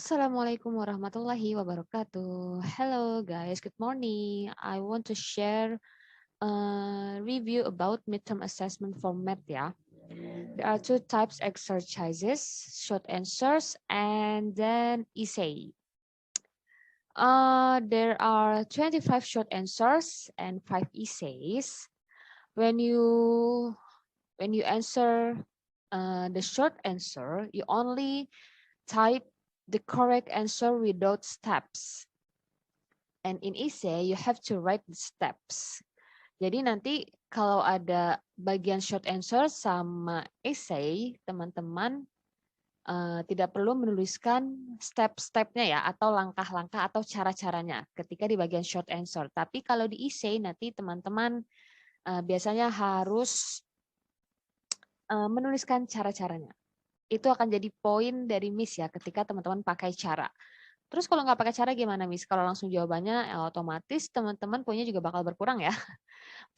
Assalamualaikum warahmatullahi wabarakatuh. Hello guys, good morning. I want to share a review about midterm assessment for math ya. There are two types exercises, short answers and then essay. There are 25 short answers and 5 essays. When you answer the short answer, you only type the correct answer without steps. And in essay, you have to write the steps. Jadi nanti kalau ada bagian short answer sama essay, teman-teman tidak perlu menuliskan step-stepnya ya, atau langkah-langkah atau cara-caranya ketika di bagian short answer. Tapi kalau di essay nanti teman-teman biasanya harus menuliskan cara-caranya. Itu akan jadi poin dari Miss ya ketika teman-teman pakai cara. Terus kalau nggak pakai cara gimana, Miss? Kalau langsung jawabannya ya otomatis teman-teman poinnya juga bakal berkurang ya.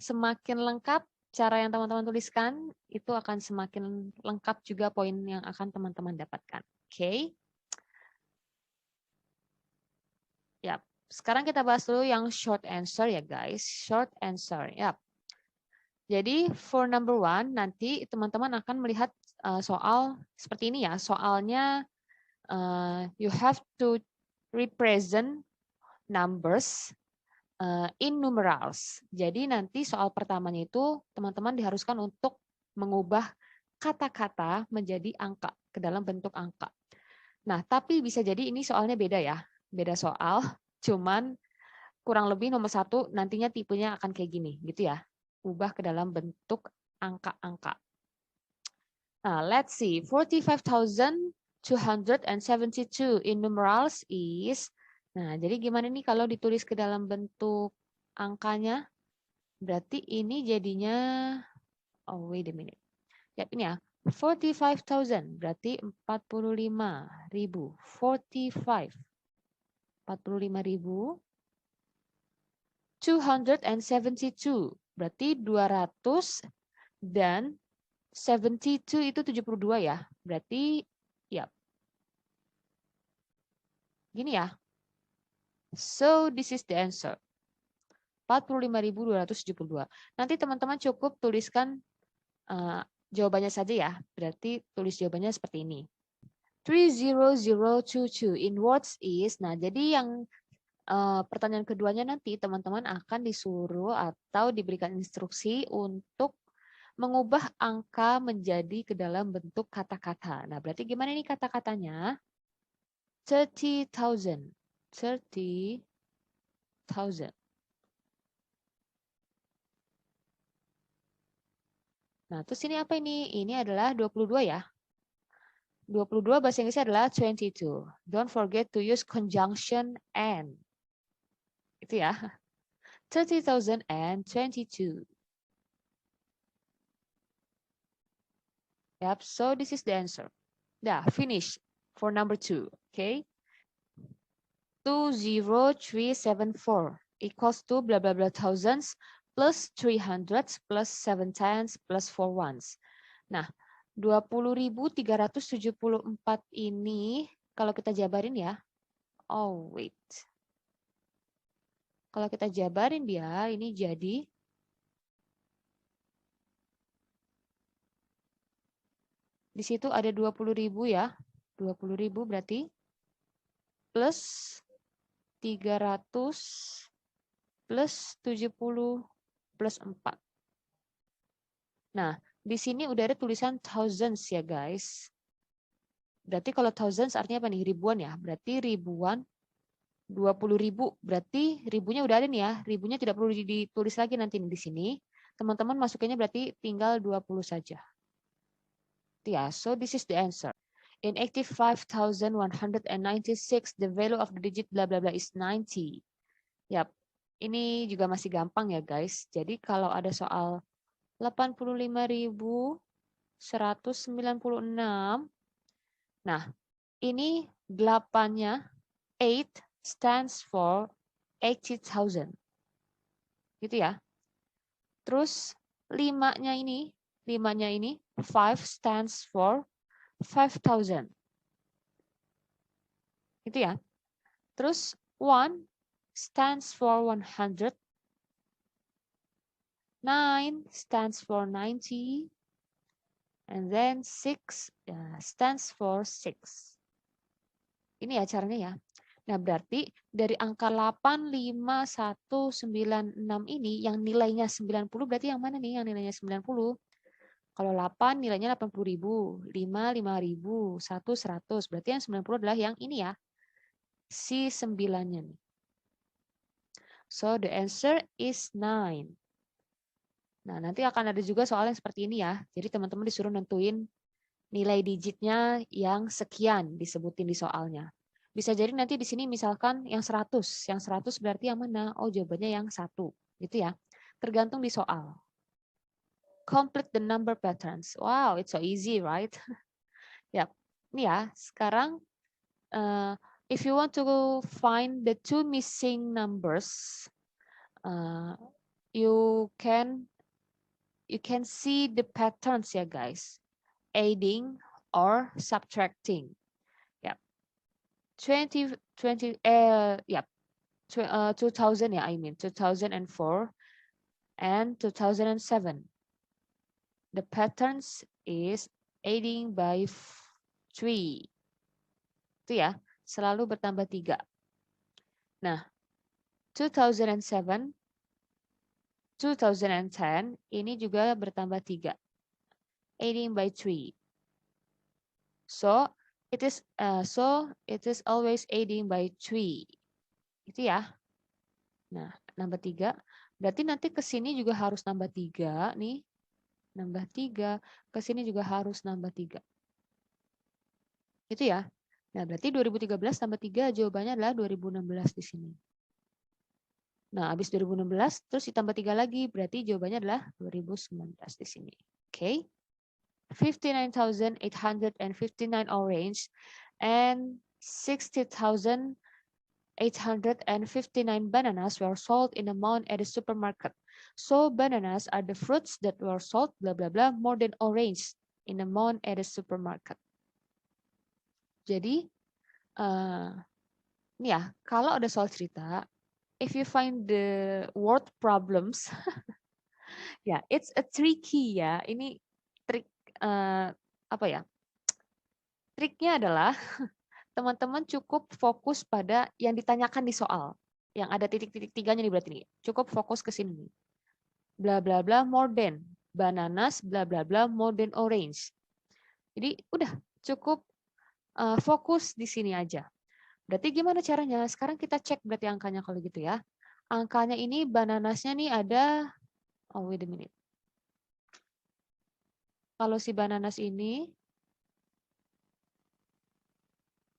Semakin lengkap cara yang teman-teman tuliskan, itu akan semakin lengkap juga poin yang akan teman-teman dapatkan. Oke? Ya, sekarang kita bahas dulu yang short answer ya guys. Short answer, ya. Jadi for number one, nanti teman-teman akan melihat soal seperti ini ya. Soalnya you have to represent numbers in numerals. Jadi nanti soal pertamanya itu teman-teman diharuskan untuk mengubah kata-kata menjadi angka ke dalam bentuk angka. Nah, tapi bisa jadi ini soalnya beda ya. Beda soal, cuman kurang lebih nomor 1 nantinya tipenya akan kayak gini gitu ya. Ubah ke dalam bentuk angka-angka. Nah, let's see. 45,272 in numerals is. Nah, jadi gimana nih kalau ditulis ke dalam bentuk angkanya? Berarti ini jadinya, oh wait a minute. Ya ini ya, 45,000 berarti 45.000. 45. 45.000. 272 berarti 200 dan 72 itu 72 ya. Berarti ya. Gini ya. So this is the answer. 45.272. Nanti teman-teman cukup tuliskan jawabannya saja ya. Berarti tulis jawabannya seperti ini. 30022 in words is. Nah, jadi yang pertanyaan keduanya nanti teman-teman akan disuruh atau diberikan instruksi untuk mengubah angka menjadi ke dalam bentuk kata-kata. Nah, berarti gimana nih kata-katanya? 30,000. 30,000. Nah, terus ini apa ini? Ini adalah 22 ya. 22 bahasa Inggrisnya adalah 22. Don't forget to use conjunction and. Itu ya. 30,022. Yep, so this is the answer. Dah, finish for number 2. Okay. 20374 equals to blah blah blah thousands plus 300 plus 7 tens plus 4 ones. Nah, 20.374 ini kalau kita jabarin ya. Oh, wait. Kalau kita jabarin dia, ini jadi di situ ada 20.000 ya. 20.000 berarti plus 300 plus 70 plus 4. Nah, di sini udah ada tulisan thousands ya guys. Berarti kalau thousands artinya apa nih? Ribuan ya. Berarti ribuan 20.000. Berarti ribunya udah ada nih ya. Ribunya tidak perlu ditulis lagi nanti di sini. Teman-teman masukinnya berarti tinggal 20 saja. Ya, so this is the answer. In 85,196, the value of the digit bla bla bla is 90. Yap, ini juga masih gampang ya guys. Jadi kalau ada soal 85.196, nah ini 8-nya, 8 stands for 80,000. Gitu ya. Terus 5-nya ini 5 stands for 5,000. Gitu ya. Terus 1 stands for 100. 9 stands for 90. And then 6 stands for 6. Ini ya caranya ya. Nah, berarti dari angka 8, 5, 1, 9, 6 ini yang nilainya 90 berarti yang mana nih yang nilainya 90? Kalau 8 nilainya 80.000, 5, 5.000, 1, 100. Berarti yang 90 adalah yang ini ya. Si 9-nya nih. So, the answer is 9. Nah, nanti akan ada juga soal yang seperti ini ya. Jadi teman-teman disuruh nentuin nilai digitnya yang sekian disebutin di soalnya. Bisa jadi nanti di sini misalkan yang 100. Yang 100 berarti yang mana? Oh, jawabannya yang 1. Gitu ya. Tergantung di soal. Complete the number patterns. Wow, it's so easy, right? Ya, ini ya. Sekarang, if you want to find the two missing numbers, you can see the patterns ya, guys. Adding or subtracting. Yep. 20 yep. 2000 ya, I mean 2004 and 2007. The patterns is adding by 3. Itu ya, selalu bertambah 3. Nah, 2007, 2010 ini juga bertambah 3. Adding by 3. So it is always adding by 3. Itu ya. Nah, nambah 3. Berarti nanti ke sini juga harus nambah 3 nih. Nambah 3, ke sini juga harus nambah 3. Itu ya. Nah, berarti 2013 tambah 3 jawabannya adalah 2016 di sini. Nah, habis 2016 terus ditambah 3 lagi, berarti jawabannya adalah 2019 di sini. Oke. 59,859 orange and 60,859 bananas were sold in a month at the supermarket. So bananas are the fruits that were sold blah blah blah more than orange in a month at the supermarket. Jadi ini ya, kalau ada soal cerita, if you find the word problems, ya, it's a tricky ya. Ini trik apa ya? Triknya adalah teman-teman cukup fokus pada yang ditanyakan di soal. Yang ada titik-titik tiganya nih berarti nih. Cukup fokus ke sini. Bla bla bla more than bananas bla bla bla more than orange. Jadi udah cukup fokus di sini aja. Berarti gimana caranya? Sekarang kita cek berarti angkanya kalau gitu ya. Angkanya ini bananasnya nih ada, oh wait a minute. Kalau si bananas ini,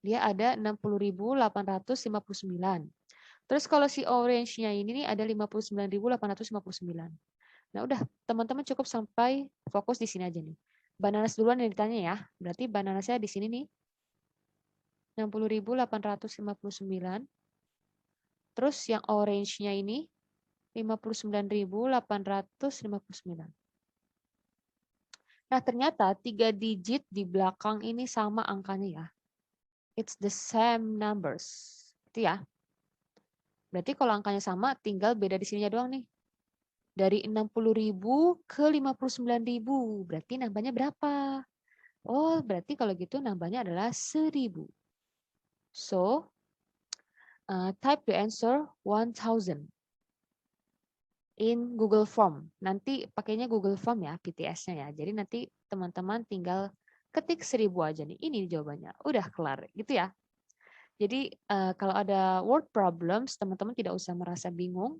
dia ada 60.859. Terus kalau si orange-nya ini nih ada 59.859. Nah udah, teman-teman cukup sampai fokus di sini aja nih. Bananas duluan yang ditanya ya. Berarti bananasnya di sini nih. 60.859. Terus yang orange-nya ini 59.859. Nah, ternyata 3 digit di belakang ini sama angkanya ya. It's the same numbers. Itu ya. Berarti kalau angkanya sama, tinggal beda di sininya doang nih. Dari 60.000 ke 59.000. Berarti nambahnya berapa? Oh, berarti kalau gitu nambahnya adalah 1.000. So, type the answer 1,000 in Google Form. Nanti pakainya Google Form ya, PTS-nya ya. Jadi nanti teman-teman tinggal ketik 1.000 aja nih. Ini jawabannya. Udah kelar gitu ya. Jadi kalau ada word problems, teman-teman tidak usah merasa bingung.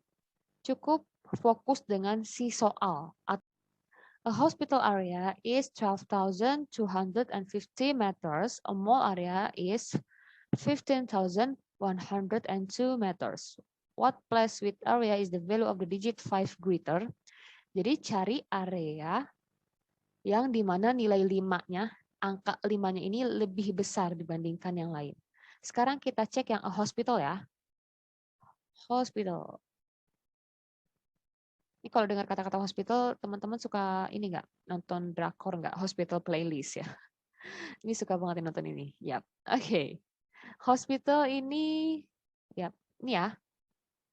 Cukup fokus dengan si soal. A hospital area is 12,250 meters. A mall area is 15,102 meters. What place with area is the value of the digit 5 greater? Jadi cari area yang dimana nilai 5-nya, angka 5-nya ini lebih besar dibandingkan yang lain. Sekarang kita cek yang a hospital ya. Hospital. Ini kalau dengar kata-kata hospital, teman-teman suka ini nggak? Nonton drakor nggak? Hospital playlist ya. Ini suka banget nonton ini. Yap. Oke. Hospital ini, ya, ini ya,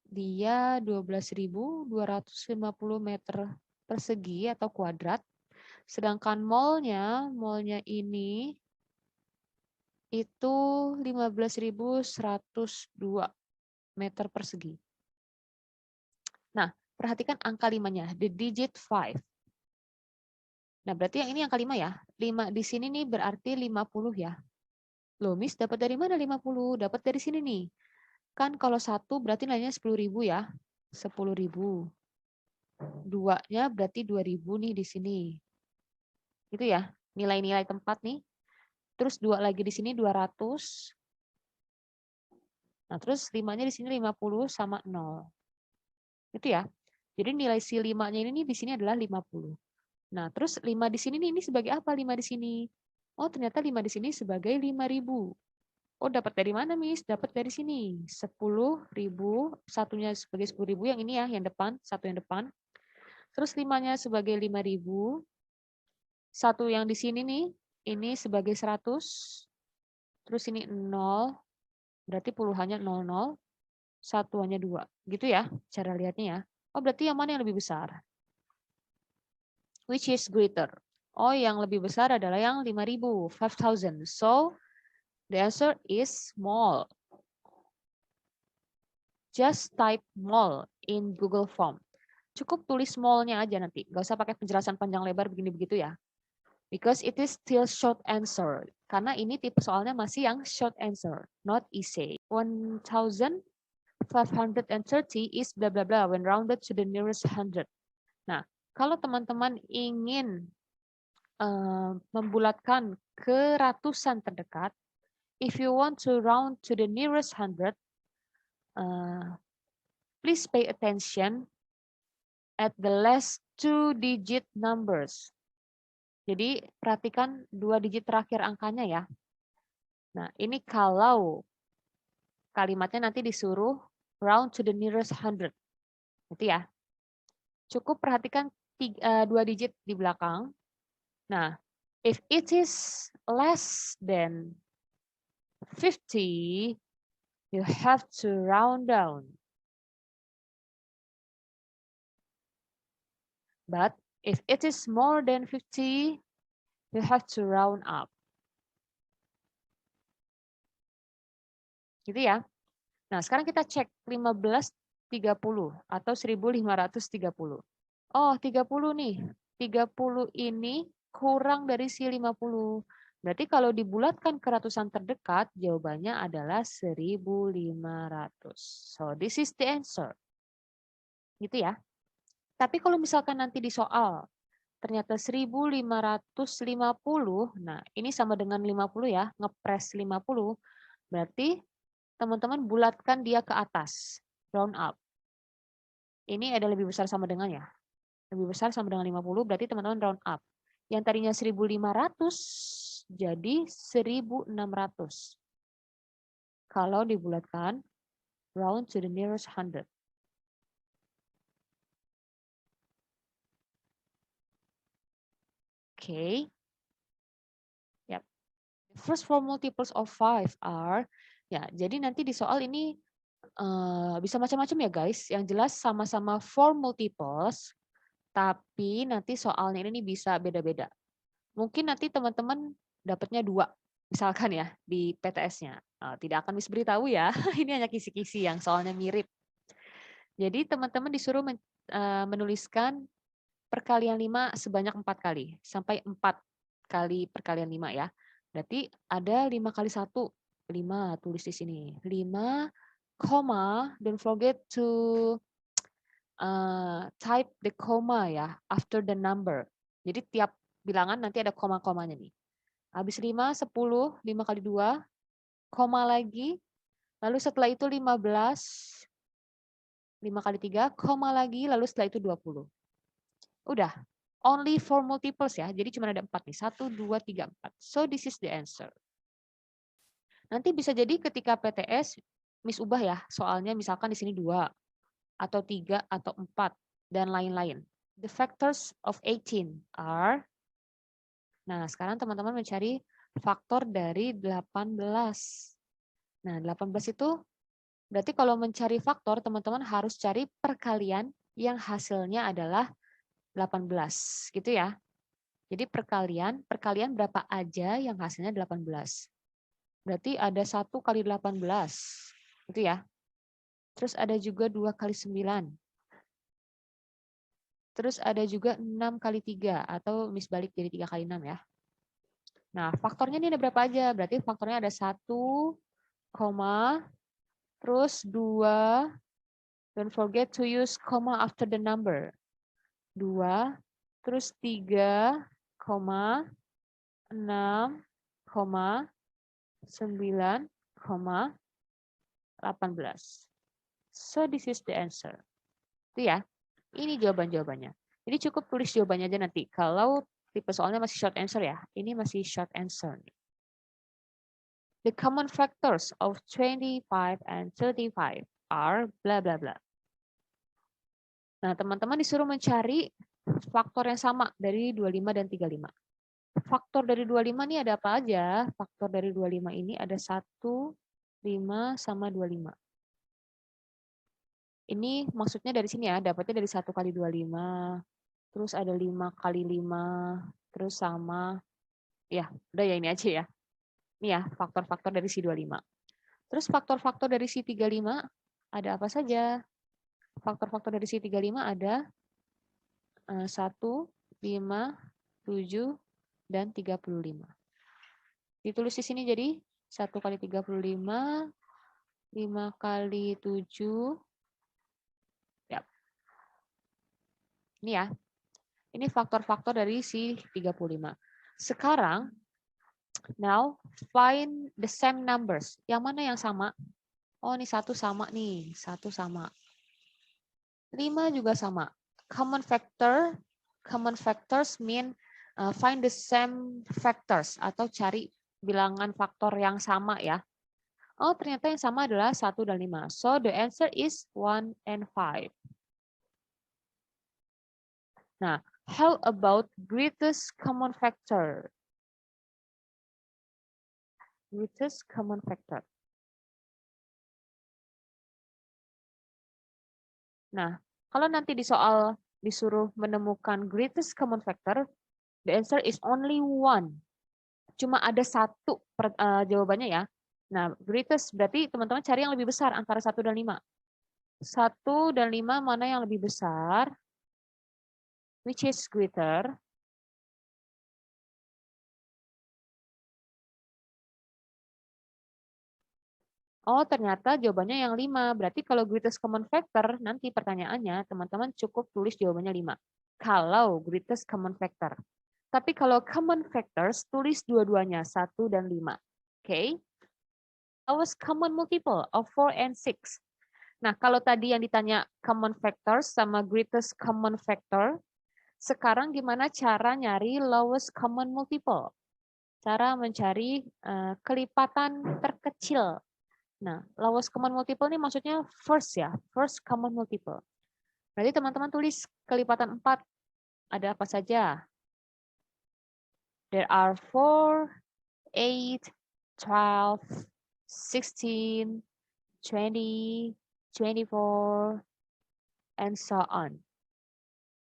dia 12.250 meter persegi atau kuadrat. Sedangkan mallnya ini itu 15.102 meter persegi. Nah, perhatikan angka 5-nya, the digit 5. Nah, berarti yang ini angka 5 ya. 5 di sini nih berarti 50 ya. Loh, Miss, dapat dari mana 50? Dapat dari sini nih. Kan kalau 1 berarti nilainya 10.000 ya. 10.000. 2-nya berarti 2.000 nih di sini. Itu ya, nilai-nilai tempat nih. Terus 2 lagi di sini 200. Nah, terus 5-nya di sini 50 sama 0. Itu ya. Jadi nilai si 5-nya ini di sini adalah 50. Nah, terus 5 di sini nih, ini sebagai apa 5 di sini? Oh, ternyata 5 di sini sebagai 5.000. Oh, dapat dari mana, Miss? Dapat dari sini. 10.000, satunya sebagai 10.000, yang ini ya, yang depan, satu yang depan. Terus 5-nya sebagai 5.000. Satu yang di sini nih, ini sebagai 100. Terus ini 0, berarti puluhannya 00. Satuannya 2. Gitu ya, cara lihatnya ya. Oh, berarti yang mana yang lebih besar? Which is greater? Oh, yang lebih besar adalah yang 5.000, 5,000. So, the answer is small. Just type mall in Google Form. Cukup tulis mall-nya aja nanti. Nggak usah pakai penjelasan panjang lebar begini begitu ya. Because it is still short answer. Karena ini tipe soalnya masih yang short answer, not essay. 1,530 is bla bla bla when rounded to the nearest 100. Nah, kalau teman-teman ingin membulatkan ke ratusan terdekat, if you want to round to the nearest 100, please pay attention at the last 2-digit numbers. Jadi perhatikan 2 digit terakhir angkanya ya. Nah, ini kalau kalimatnya nanti disuruh round to the nearest 100. Itu ya. Cukup perhatikan 2 digit di belakang. Nah, if it is less than 50, you have to round down. But if it is more than 50, you have to round up. Gitu ya. Nah, sekarang kita cek 1530 atau 1530. Oh, 30 nih. 30 ini kurang dari si 50. Berarti kalau dibulatkan ke ratusan terdekat, jawabannya adalah 1.500. So, this is the answer. Gitu ya. Tapi kalau misalkan nanti di soal, ternyata 1.550, nah ini sama dengan 50 ya, ngepres 50, berarti teman-teman bulatkan dia ke atas, round up. Ini ada lebih besar sama dengan ya. Lebih besar sama dengan 50, berarti teman-teman round up. Yang tadinya 1.500 jadi 1.600. Kalau dibulatkan, round to the nearest 100. Okay. Yep. The first four multiples of 5 are, ya, jadi nanti di soal ini bisa macam-macam ya guys. Yang jelas sama-sama 4 multiples, tapi nanti soalnya ini bisa beda-beda. Mungkin nanti teman-teman dapatnya 2, misalkan ya, di PTS-nya. Tidak akan Miss beritahu ya, ini hanya kisi-kisi yang soalnya mirip. Jadi teman-teman disuruh menuliskan perkalian 5 sebanyak 4 kali, sampai 4 kali perkalian 5 ya. Berarti ada 5 kali 1, 5 tulis di sini. 5, don't forget to type the comma ya, after the number. Jadi tiap bilangan nanti ada koma-komanya nih. Habis 5, 10, 5 kali 2, koma lagi, lalu setelah itu 15, 5 kali 3, koma lagi, lalu setelah itu 20. Udah, only 4 multiples ya, jadi cuma ada 4 nih, 1, 2, 3, 4. So this is the answer. Nanti bisa jadi ketika PTS, Miss ubah ya, soalnya misalkan di sini 2, atau 3, atau 4, dan lain-lain. The factors of 18 are, nah sekarang teman-teman mencari faktor dari 18. Nah, 18 itu berarti kalau mencari faktor, teman-teman harus cari perkalian yang hasilnya adalah 18, gitu ya. Jadi perkalian berapa aja yang hasilnya 18. Berarti ada 1 kali 18, gitu ya. Terus ada juga 2 kali 9. Terus ada juga 6 kali 3, atau misbalik jadi 3 kali 6 ya. Nah, faktornya ini ada berapa aja? Berarti faktornya ada 1, terus 2, don't forget to use comma after the number. 2, terus 3, 6, 9, 18. So this is the answer. Itu ya. Ini jawabannya. Jadi cukup tulis jawabannya aja nanti. Kalau tipe soalnya masih short answer ya. Ini masih short answer. The common factors of 25 and 35 are bla bla bla. Nah, teman-teman disuruh mencari faktor yang sama dari 25 dan 35. Faktor dari 25 ini ada apa aja? Faktor dari 25 ini ada 1, 5, sama 25. Ini maksudnya dari sini ya, dapatnya dari 1 kali 25, terus ada 5 kali 5, terus sama, ya udah ya ini aja ya. Ini ya, faktor-faktor dari si 25. Terus faktor-faktor dari si 35 ada apa saja? Faktor-faktor dari si 35 ada 1, 5, 7, dan 35. Ditulis di sini jadi 1 kali 35, 5 kali 7. Ya. Ini ya. Ini faktor-faktor dari si 35. Sekarang, now find the same numbers. Yang mana yang sama? Oh, ini 1 sama nih. 1 sama. 5 juga sama. Common factors mean find the same factors atau cari bilangan faktor yang sama ya. Oh, ternyata yang sama adalah 1 dan 5. So the answer is 1 and 5. Nah, how about greatest common factor? Greatest common factor. Nah, kalau nanti di soal disuruh menemukan greatest common factor, the answer is only 1. Cuma ada 1 jawabannya ya. Nah, greatest berarti teman-teman cari yang lebih besar antara 1 dan 5. 1 dan 5 mana yang lebih besar? Which is greater? Oh, ternyata jawabannya yang 5. Berarti kalau greatest common factor, nanti pertanyaannya teman-teman cukup tulis jawabannya 5. Kalau greatest common factor. Tapi kalau common factors, tulis dua-duanya, 1 dan 5. Oke? Lowest common multiple of 4 and 6. Nah, kalau tadi yang ditanya common factors sama greatest common factor, sekarang gimana cara nyari lowest common multiple? Cara mencari kelipatan terkecil. Nah, lowest common multiple ini maksudnya first ya, first common multiple. Berarti teman-teman tulis kelipatan 4. Ada apa saja? There are 4, 8, 12, 16, 20, 24, and so on.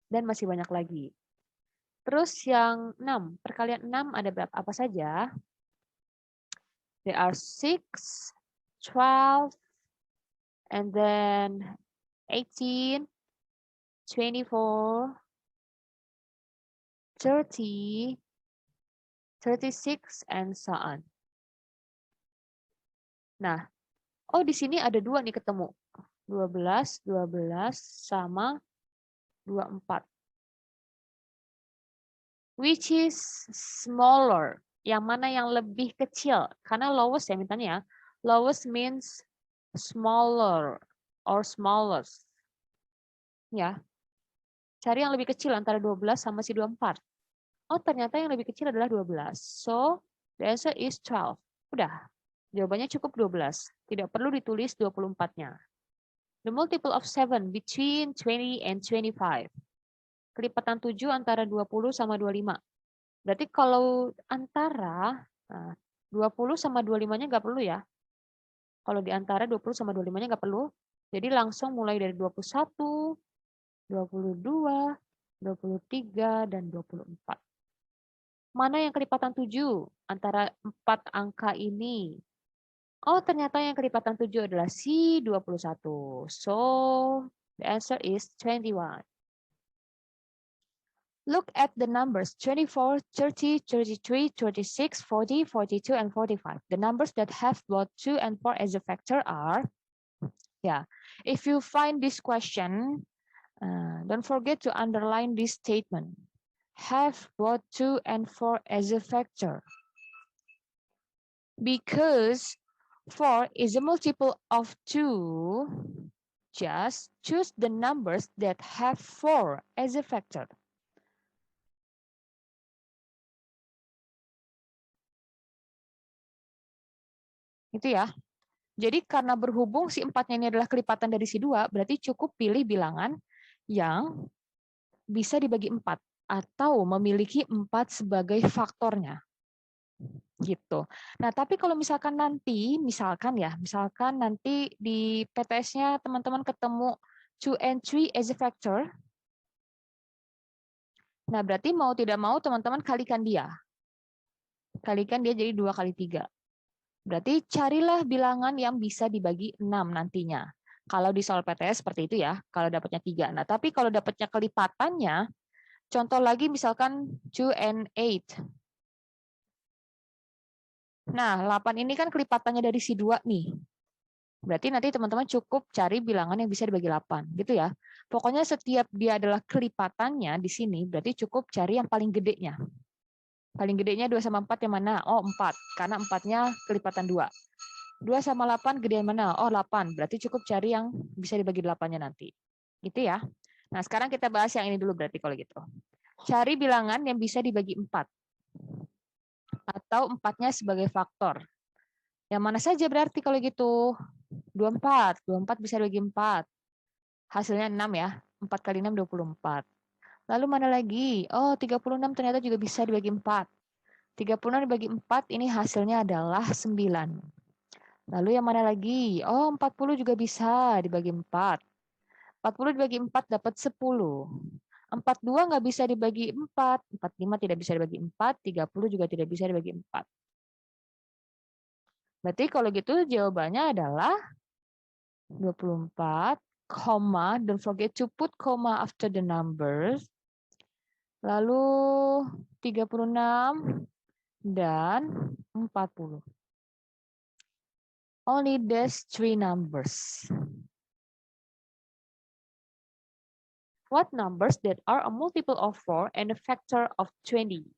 Dan masih banyak lagi. Terus yang 6, perkalian 6 ada berapa apa saja? There are 6, 12, and then 18, 24, 30, 36, and so on. Nah, oh di sini ada 2 nih ketemu. 12, 12, sama 24. Which is smaller? Yang mana yang lebih kecil? Karena lowest ya mintanya ya. Lowest means smaller or smallest. Ya. Cari yang lebih kecil antara 12 sama si 24. Oh, ternyata yang lebih kecil adalah 12. So, the answer is 12. Udah. Jawabannya cukup 12. Tidak perlu ditulis 24-nya. The multiple of 7 between 20 and 25. Kelipatan 7 antara 20 sama 25. Berarti kalau antara 20 sama 25-nya nggak perlu ya. Kalau di antara 20 sama 25-nya nggak perlu. Jadi langsung mulai dari 21, 22, 23, dan 24. Mana yang kelipatan 7 antara 4 angka ini? Oh, ternyata yang kelipatan 7 adalah si 21. So, the answer is 21. Look at the numbers 24, 30, 33, 36, 40, 42, and 45. The numbers that have both 2 and 4 as a factor are, if you find this question, don't forget to underline this statement. Have both 2 and 4 as a factor. Because 4 is a multiple of 2, just choose the numbers that have 4 as a factor. Itu ya. Jadi karena berhubung si 4-nya ini adalah kelipatan dari si 2, berarti cukup pilih bilangan yang bisa dibagi 4 atau memiliki 4 sebagai faktornya. Gitu. Nah, tapi kalau misalkan nanti, misalkan nanti di PTS-nya teman-teman ketemu 2 and 3 as a factor, nah berarti mau tidak mau teman-teman kalikan dia. Kalikan dia jadi 2 kali 3. Berarti carilah bilangan yang bisa dibagi 6 nantinya. Kalau di soal PTS seperti itu ya, kalau dapatnya 3. Nah, tapi kalau dapatnya kelipatannya, contoh lagi misalkan 2 and 8. Nah, 8 ini kan kelipatannya dari si 2 nih. Berarti nanti teman-teman cukup cari bilangan yang bisa dibagi 8, gitu ya. Pokoknya setiap dia adalah kelipatannya di sini, berarti cukup cari yang paling gedenya. Paling gedenya 2 sama 4 yang mana? Oh, 4, karena 4-nya kelipatan 2. 2 sama 8 gedean mana? Oh, 8. Berarti cukup cari yang bisa dibagi 8-nya nanti. Gitu ya. Nah, sekarang kita bahas yang ini dulu berarti kalau gitu. Cari bilangan yang bisa dibagi 4. Atau 4-nya sebagai faktor. Yang mana saja berarti kalau gitu? 24. 24 bisa dibagi 4. Hasilnya 6 ya. 4 kali 6, 24. Lalu mana lagi? Oh, 36 ternyata juga bisa dibagi 4. 36 dibagi 4, ini hasilnya adalah 9. Lalu yang mana lagi? Oh, 40 juga bisa dibagi 4. 40 dibagi 4 dapat 10. 42 nggak bisa dibagi 4. 45 tidak bisa dibagi 4. 30 juga tidak bisa dibagi 4. Berarti kalau gitu jawabannya adalah 24, don't forget to put comma after the numbers. Lalu 36 dan 40. Only these 3 numbers. What numbers that are a multiple of 4 and a factor of 20?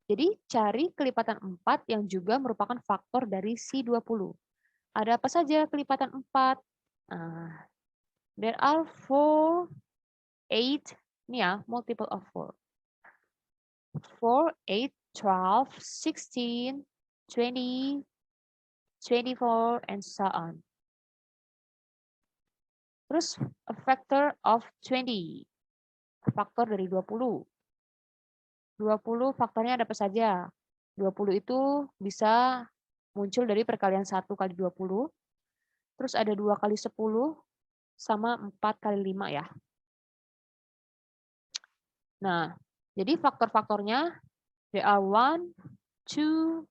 Jadi cari kelipatan 4 yang juga merupakan faktor dari si 20. Ada apa saja kelipatan 4? There are 4, 8, ini ya, multiple of 4. 4, 8, 12, 16, 20, 24, and so on. Terus, a factor of 20. Faktor dari 20. 20 faktornya ada apa saja? 20 itu bisa muncul dari perkalian 1 kali 20. Terus ada 2 kali 10 sama 4 kali 5 ya. Nah, jadi faktor-faktornya there are 1, 2,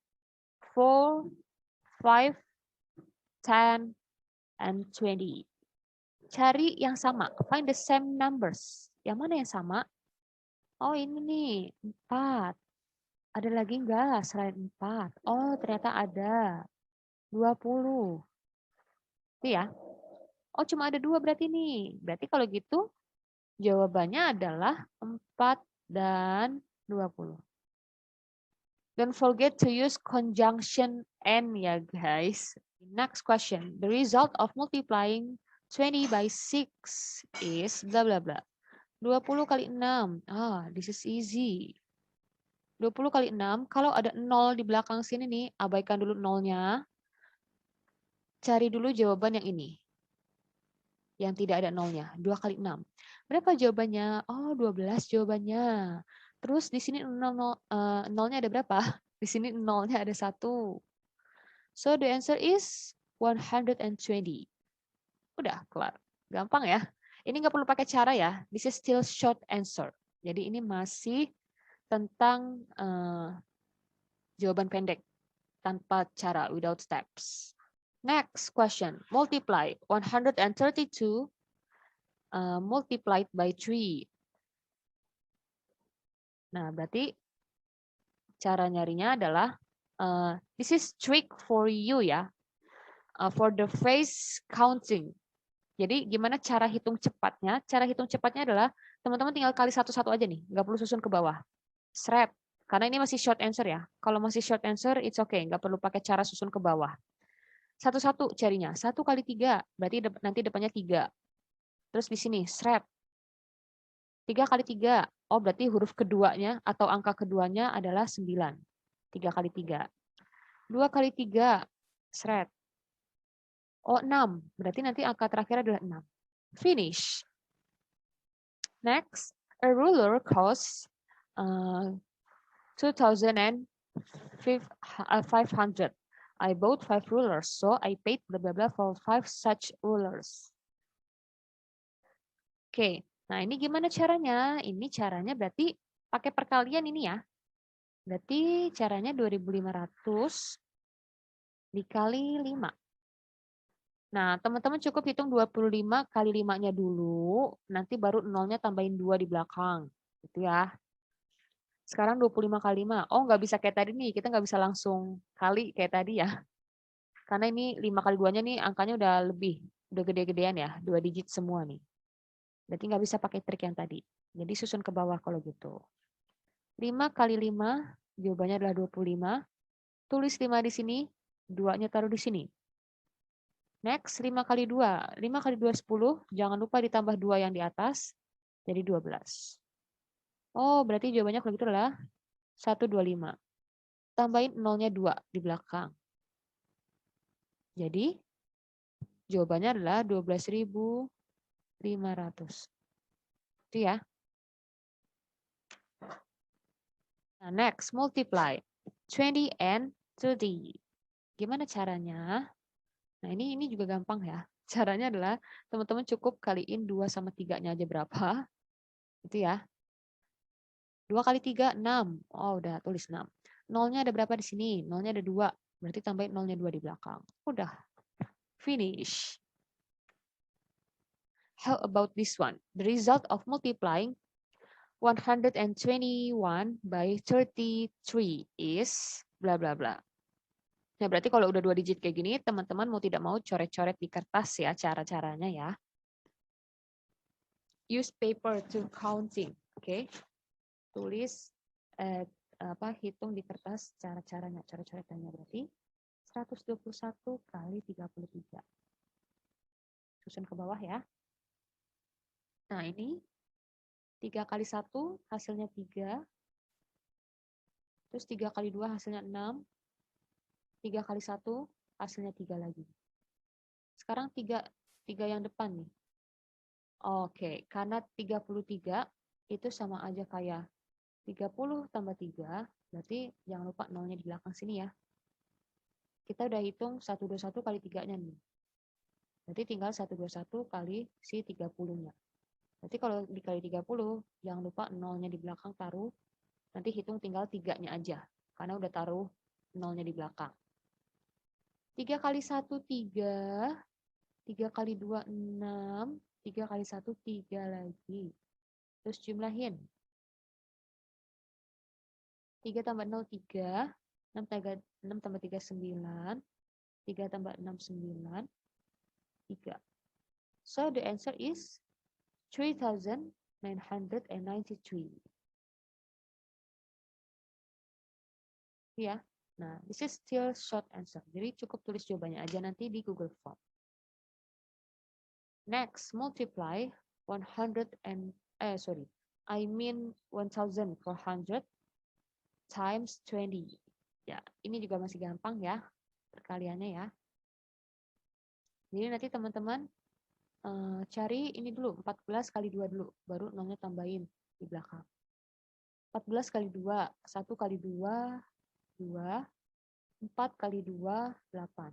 4, 5, 10, and 20. Cari yang sama, find the same numbers. Yang mana yang sama? Oh, ini nih, 4. Ada lagi enggak selain 4? Oh, ternyata ada. 20. Itu ya. Oh, cuma ada 2 berarti nih. Berarti kalau gitu, jawabannya adalah 4 dan 20. Don't forget to use conjunction and ya guys. Next question. The result of multiplying 20 by 6 is blah blah blah. 20 kali 6. This is easy. 20 kali 6, kalau ada 0 di belakang sini nih, abaikan dulu 0-nya. Cari dulu jawaban yang ini. Yang tidak ada 0-nya. 2 kali 6. Berapa jawabannya? Oh, 12 jawabannya. Terus di sini 0-nya ada berapa? Di sini 0-nya ada 1. So the answer is 120. Udah, kelar. Gampang ya. Ini nggak perlu pakai cara ya. This is still short answer. Jadi ini masih tentang jawaban pendek tanpa cara, without steps. Next question. Multiply 132 multiplied by 3. Nah, berarti cara nyarinya adalah this is trick for you ya. For the phrase counting. Jadi gimana cara hitung cepatnya? Cara hitung cepatnya adalah teman-teman tinggal kali satu-satu aja nih, nggak perlu susun ke bawah. Srep, karena ini masih short answer ya. Kalau masih short answer, it's okay, nggak perlu pakai cara susun ke bawah. Satu-satu carinya, 1 kali 3, berarti nanti depannya 3. Terus di sini, srep. 3 kali 3, oh berarti huruf keduanya atau angka keduanya adalah 9. 3 kali 3. 2 kali 3, srep. Oh 6, berarti nanti angka terakhir adalah 6. Finish. Next, a ruler costs 2,500. I bought 5 rulers, so I paid blah blah blah for 5 such rulers. Oke, nah ini gimana caranya? Ini caranya berarti pakai perkalian ini ya. Berarti caranya 2.500 dikali 5. Nah, teman-teman cukup hitung 25 kali 5-nya dulu, nanti baru nolnya tambahin 2 di belakang. Gitu ya. Sekarang 25 kali 5. Oh, nggak bisa kayak tadi nih. Kita nggak bisa langsung kali kayak tadi ya. Karena ini 5 kali 2-nya nih angkanya udah lebih. Udah gede-gedean ya. 2 digit semua nih. Berarti nggak bisa pakai trik yang tadi. Jadi susun ke bawah kalau gitu. 5 kali 5, jawabannya adalah 25. Tulis 5 di sini, 2-nya taruh di sini. Next, 5 kali 2. 5 kali 2, 10. Jangan lupa ditambah 2 yang di atas. Jadi 12. Oh, berarti jawabannya kalau gitu adalah 125. Tambahin nolnya 2 di belakang. Jadi, jawabannya adalah 12.500. Itu ya. Nah, next, multiply 20 and 30. Gimana caranya? Nah, ini juga gampang ya. Caranya adalah teman-teman cukup kaliin 2 sama 3-nya aja berapa. Itu ya. 2 kali 3, 6. Oh, udah tulis 6. Nolnya ada berapa di sini? Nolnya ada 2. Berarti tambahin nolnya 2 di belakang. Udah. Finish. How about this one? The result of multiplying 121 by 33 is bla bla bla. Nah, berarti kalau udah 2 digit kayak gini, teman-teman mau tidak mau coret-coret di kertas ya cara-caranya ya. Use paper to counting. Oke. Tulis hitung di kertas cara-caranya, coret-coretannya berarti 121 kali 33. Susun ke bawah ya. Nah, ini 3 kali 1 hasilnya 3. Terus 3 kali 2 hasilnya 6. 3 kali 1 hasilnya 3 lagi. Sekarang 3 yang depan nih. Oke, karena 33 itu sama aja kayak 30 tambah 3, berarti jangan lupa nolnya di belakang sini ya. Kita udah hitung 121 kali 3-nya nih. Berarti tinggal 121 kali si 30-nya. Berarti kalau dikali 30, jangan lupa nolnya di belakang taruh. Nanti hitung tinggal 3-nya aja. Karena udah taruh nolnya di belakang. 3 kali 1, 3. 3 kali 2, 6. 3 kali 1, 3 lagi. Terus jumlahin. 3 tambah 0, 3. 6 tambah 3, 9. 3 tambah 6, 9. 3. So the answer is 3,993. Ya. Nah, this is still short answer. Jadi cukup tulis jawabannya aja nanti di Google Form. Next, multiply 1,400 times 20. Ya, ini juga masih gampang ya perkaliannya ya. Jadi nanti teman-teman cari ini dulu, 14 kali 2 dulu, baru nolnya tambahin di belakang. 14 kali 2, 1 kali 2, 2, 4 kali 2, 8.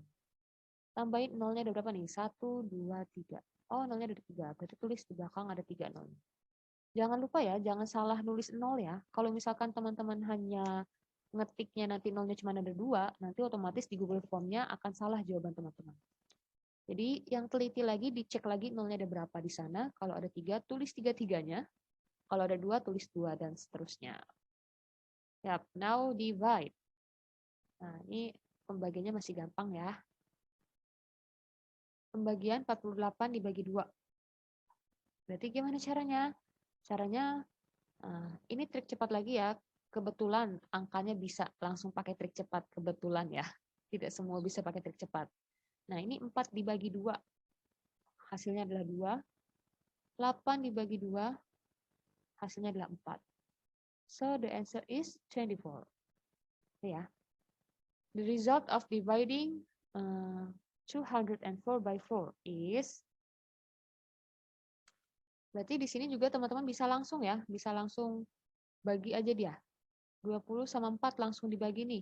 Tambahin nolnya ada berapa nih? 1, 2, 3. Oh, nolnya ada 3. Berarti tulis di belakang ada 3 nol. Jangan lupa ya, jangan salah nulis 0 ya. Kalau misalkan teman-teman hanya ngetiknya nanti nolnya cuma ada 2, nanti otomatis di Google Form-nya akan salah jawaban teman-teman. Jadi yang teliti lagi, dicek lagi nolnya ada berapa di sana. Kalau ada 3, tulis 3-3-nya. Kalau ada 2, tulis 2, dan seterusnya. Yap, now divide. Nah, ini pembagiannya masih gampang ya. Pembagian 48 dibagi 2. Berarti gimana caranya? Caranya, ini trik cepat lagi ya. Kebetulan angkanya bisa langsung pakai trik cepat. Kebetulan ya. Tidak semua bisa pakai trik cepat. Nah, ini 4 dibagi 2. Hasilnya adalah 2. 8 dibagi 2. Hasilnya adalah 4. So, the answer is 24. Ya. The result of dividing 204 by 4 is, berarti di sini juga teman-teman bisa langsung ya, bisa langsung bagi aja dia. 20 sama 4 langsung dibagi nih.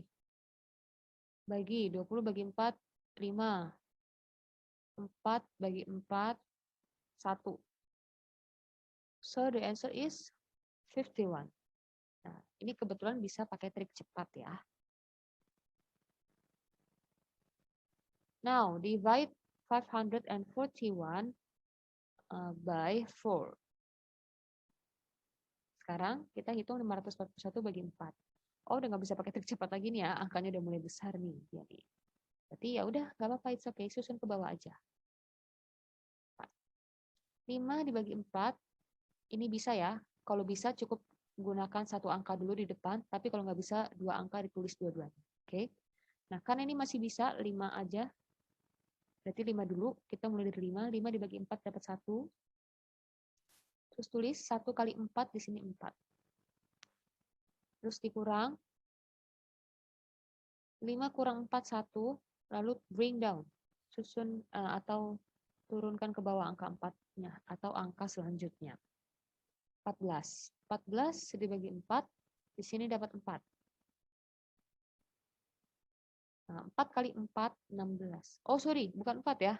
Bagi 20 bagi 4, 5. 4 bagi 4, 1. So the answer is 51. Nah, ini kebetulan bisa pakai trik cepat ya. Now, divide 541 by 4. Sekarang kita hitung 541 bagi 4. Oh, udah nggak bisa pakai trik cepat lagi nih ya. Angkanya udah mulai besar nih. Jadi, berarti ya udah, nggak apa-apa, it's okay. Susun ke bawah aja. 5 dibagi 4, ini bisa ya. Kalau bisa cukup gunakan satu angka dulu di depan, tapi kalau nggak bisa, 2 angka ditulis dua-duanya. Oke? Nah, karena ini masih bisa, 5 aja. Berarti 5 dulu, kita mulai dari 5. 5 dibagi 4 dapat 1. Terus tulis 1 kali 4, di sini 4. Terus dikurang. 5 kurang 4, 1. Lalu bring down. Susun atau turunkan ke bawah angka 4-nya, atau angka selanjutnya. 14. 14 dibagi 4, di sini dapat 4. Nah, 4 kali 4, 16. Oh, sorry, bukan 4 ya.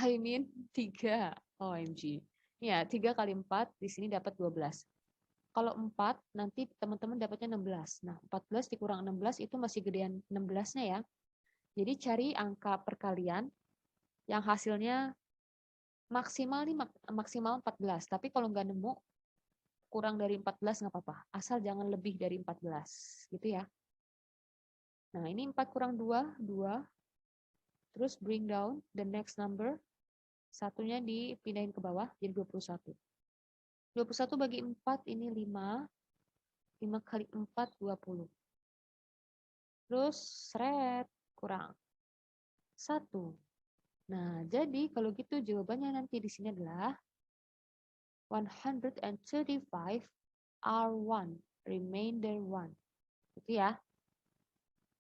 I mean 3. OMG. Ya, 3 kali 4, di sini dapat 12. Kalau 4, nanti teman-teman dapatnya 16. Nah, 14 dikurang 16 itu masih gedean 16-nya ya. Jadi cari angka perkalian yang hasilnya maksimal 14. Tapi kalau nggak nemu, kurang dari 14 nggak apa-apa. Asal jangan lebih dari 14. Gitu ya. Nah, ini 4 kurang 2, 2. Terus bring down the next number. Satunya dipindahin ke bawah, jadi 21. 21 bagi 4, ini 5. 5 kali 4, 20. Terus, seret, kurang 1. Nah, jadi kalau gitu jawabannya nanti di sini adalah 135 R1, remainder 1. Gitu ya.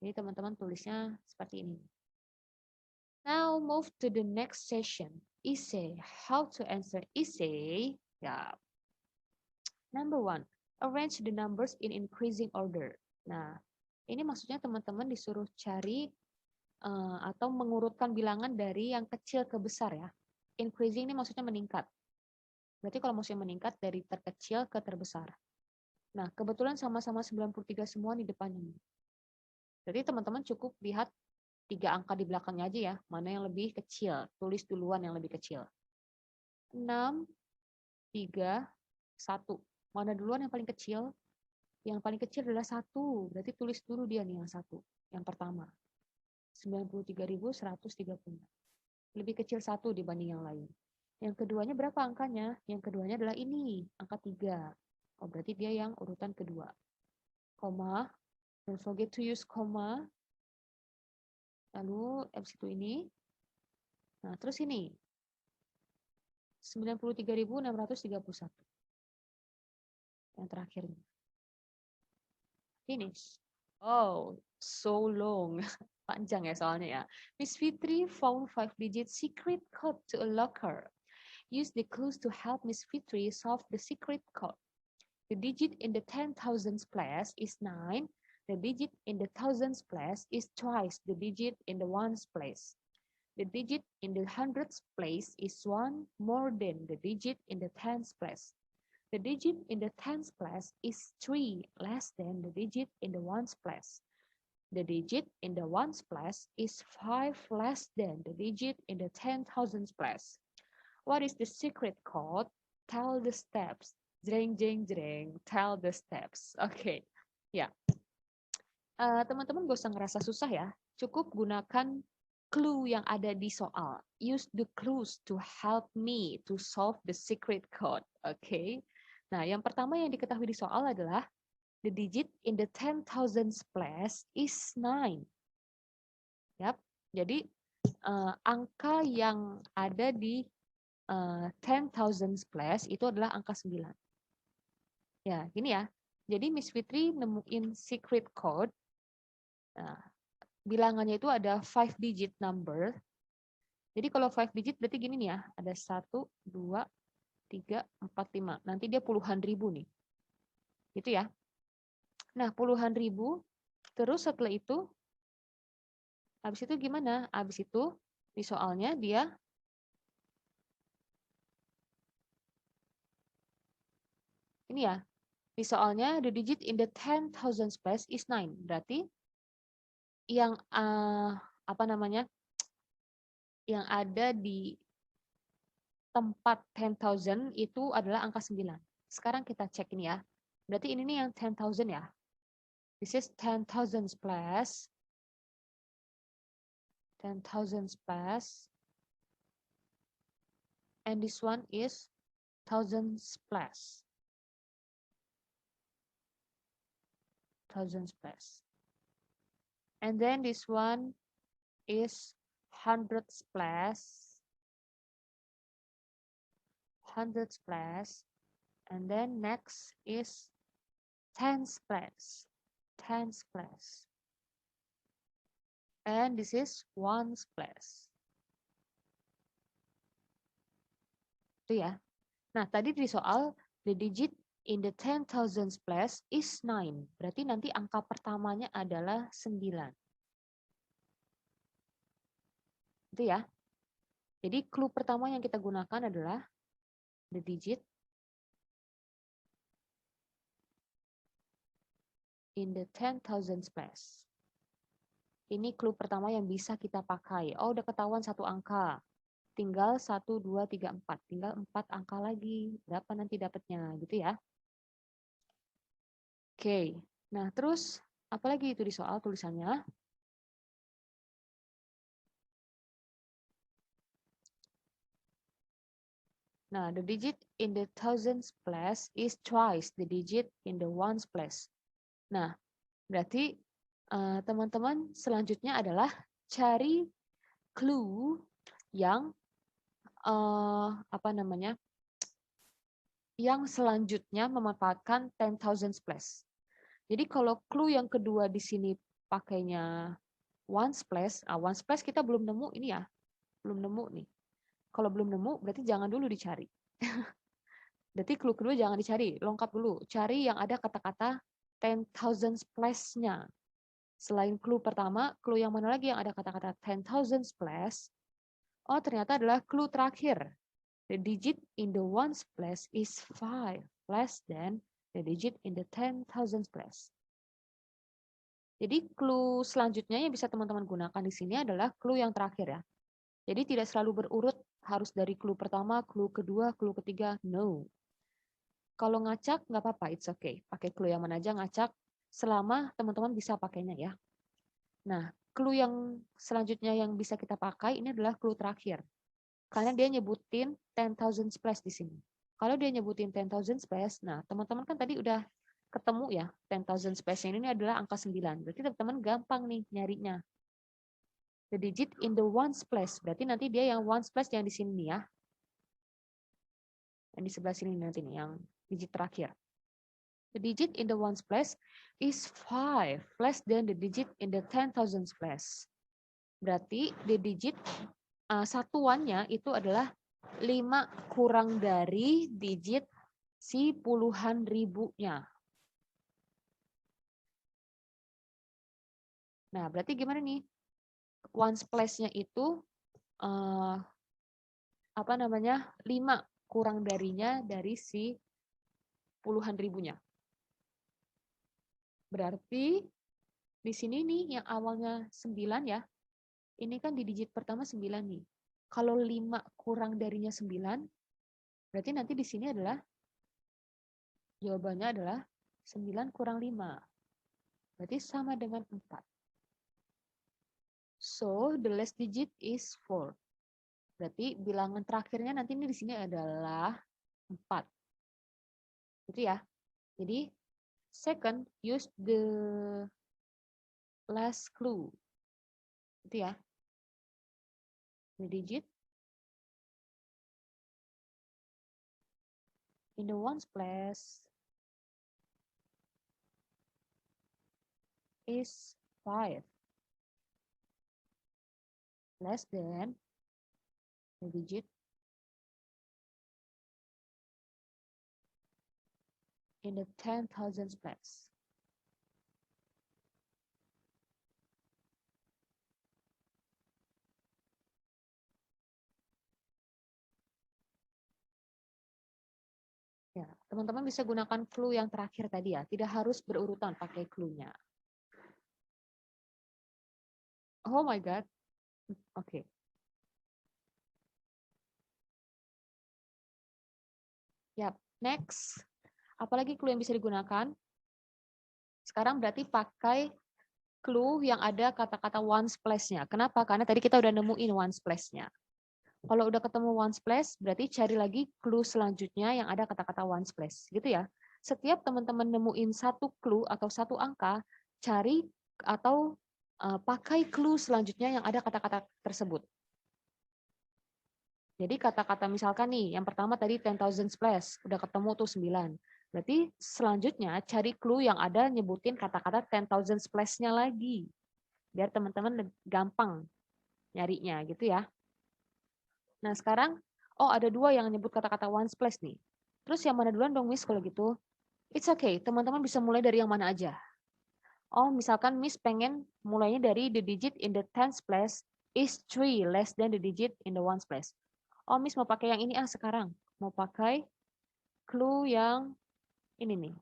Jadi teman-teman tulisnya seperti ini. Now move to the next session. Essay. How to answer essay? Ya. Number 1. Arrange the numbers in increasing order. Nah, ini maksudnya teman-teman disuruh cari atau mengurutkan bilangan dari yang kecil ke besar ya. Increasing ini maksudnya meningkat. Berarti kalau maksudnya meningkat dari terkecil ke terbesar. Nah, kebetulan sama-sama 93 semua di depannya. Jadi teman-teman cukup lihat 3 angka di belakangnya aja ya. Mana yang lebih kecil. Tulis duluan yang lebih kecil. 6, 3, 1. Mana duluan yang paling kecil? Yang paling kecil adalah 1. Berarti tulis dulu dia nih yang 1. Yang pertama. 93.130. Lebih kecil 1 dibanding yang lain. Yang keduanya berapa angkanya? Yang keduanya adalah ini, angka 3. Oh, berarti dia yang urutan kedua. Koma, don't forget to use koma. Lalu habis itu ini. Nah, terus ini. 93.631. Yang terakhir. Finish. Oh, so long. Panjang ya soalnya ya. Miss Fitri found 5-digit secret code to a locker. Use the clues to help Miss Fitri solve the secret code. The digit in the 10,000s place is 9. The digit in the thousands place is twice the digit in the ones place. The digit in the hundreds place is 1 more than the digit in the tens place. The digit in the tens place is 3 less than the digit in the ones place. The digit in the ones place is 5 less than the digit in the 10,000s place. What is the secret code? Tell the steps. Jreng, jreng, jreng. Tell the steps. Oke. Ya. Teman-teman gak usah ngerasa susah ya. Cukup gunakan clue yang ada di soal. Use the clues to help me to solve the secret code. Oke. Nah, yang pertama yang diketahui di soal adalah the digit in the 10,000s place is 9. Yap. Jadi angka yang ada di 10,000s place itu adalah angka 9. Ya, gini ya. Jadi Miss Fitri nemuin secret code. Nah, bilangannya itu ada 5 digit number. Jadi kalau 5 digit berarti gini nih ya, ada 1, 2, 3, 4, 5. Nanti dia puluhan ribu nih. Gitu ya. Nah, puluhan ribu, terus setelah itu, habis itu gimana? Habis itu, di soalnya dia, ini ya, di soalnya the digit in the 10,000 place is 9. Berarti yang, apa namanya, yang ada di tempat 10,000 itu adalah angka 9. Sekarang kita cek ini ya. Berarti ini nih yang 10,000 ya. This is 10,000 plus. 10,000 plus. And this one is thousands plus. Thousands plus. And then this one is hundreds plus. Hundreds plus. And then next is tens plus. Tens plus. And this is ones plus. Itu ya. Nah, tadi di soal the digit in the 10,000 place is 9. Berarti nanti angka pertamanya adalah 9. Itu ya. Jadi clue pertama yang kita gunakan adalah the digit in the 10,000 place. Ini clue pertama yang bisa kita pakai. Oh, udah ketahuan satu angka. Tinggal 1, 2, 3, 4. Tinggal 4 angka lagi. Berapa nanti dapatnya, gitu ya. Oke. Nah, terus apalagi itu di soal tulisannya? Nah, the digit in the thousands place is twice the digit in the ones place. Nah, berarti teman-teman selanjutnya adalah cari clue yang apa namanya? Yang selanjutnya memanfaatkan 10,000 place. Jadi kalau clue yang kedua di sini pakainya ones place, ones place kita belum nemu ini ya, belum nemu nih. Kalau belum nemu, berarti jangan dulu dicari. Berarti clue kedua jangan dicari, lengkap dulu. Cari yang ada kata-kata 10,000 place-nya. Selain clue pertama, clue yang mana lagi yang ada kata-kata 10,000 place? Oh, ternyata adalah clue terakhir. The digit in the ones place is 5 less than the digit in the 10,000 place. Jadi clue selanjutnya yang bisa teman-teman gunakan di sini adalah clue yang terakhir ya. Jadi tidak selalu berurut, harus dari clue pertama, clue kedua, clue ketiga, no. Kalau ngacak nggak apa-apa, it's okay. Pakai clue yang mana aja ngacak, selama teman-teman bisa pakainya ya. Nah, clue yang selanjutnya yang bisa kita pakai ini adalah clue terakhir. Karena dia nyebutin 10,000 place di sini. Kalau dia nyebutin 10,000 place, nah teman-teman kan tadi udah ketemu ya, 10,000 place ini adalah angka 9. Berarti teman-teman gampang nih nyarinya. The digit in the ones place. Berarti nanti dia yang ones place yang di sini nih ya. Yang di sebelah sini nanti nih, yang digit terakhir. The digit in the ones place is 5 less than the digit in the 10,000 place. Berarti the digit satuannya itu adalah 5 kurang dari digit si puluhan ribunya. Nah, berarti gimana nih? Ones place-nya itu apa namanya? 5 kurang darinya dari si puluhan ribunya. Berarti di sini nih yang awalnya 9 ya. Ini kan di digit pertama 9 nih. Kalau 5 kurang darinya 9, berarti nanti di sini adalah jawabannya adalah 9 kurang 5. Berarti sama dengan 4. So, the last digit is 4. Berarti bilangan terakhirnya nanti ini di sini adalah 4. Gitu ya. Jadi, second, use the last clue. Gitu ya. The digit in the ones place is 5. Less than the digit in the 10,000s place. Ya, teman-teman bisa gunakan clue yang terakhir tadi ya. Tidak harus berurutan pakai clue-nya. Oh my God. Oke. Yap, next. Apalagi clue yang bisa digunakan? Sekarang berarti pakai clue yang ada kata-kata ones place-nya. Kenapa? Karena tadi kita udah nemuin ones place-nya. Kalau udah ketemu ones place, berarti cari lagi clue selanjutnya yang ada kata-kata ones place. Gitu ya. Setiap teman-teman nemuin satu clue atau satu angka, cari atau pakai clue selanjutnya yang ada kata-kata tersebut. Jadi kata-kata misalkan nih, yang pertama tadi 10,000 place, udah ketemu tuh 9. Berarti selanjutnya cari clue yang ada nyebutin kata-kata 10,000 place-nya lagi. Biar teman-teman gampang nyarinya gitu ya. Nah sekarang, oh ada 2 yang nyebut kata-kata ones place nih. Terus yang mana duluan dong Miss kalau gitu? It's okay, teman-teman bisa mulai dari yang mana aja. Oh misalkan Miss pengen mulainya dari the digit in the tens place is 3 less than the digit in the ones place. Oh, Miss mau pakai yang ini sekarang. Mau pakai clue yang ini nih.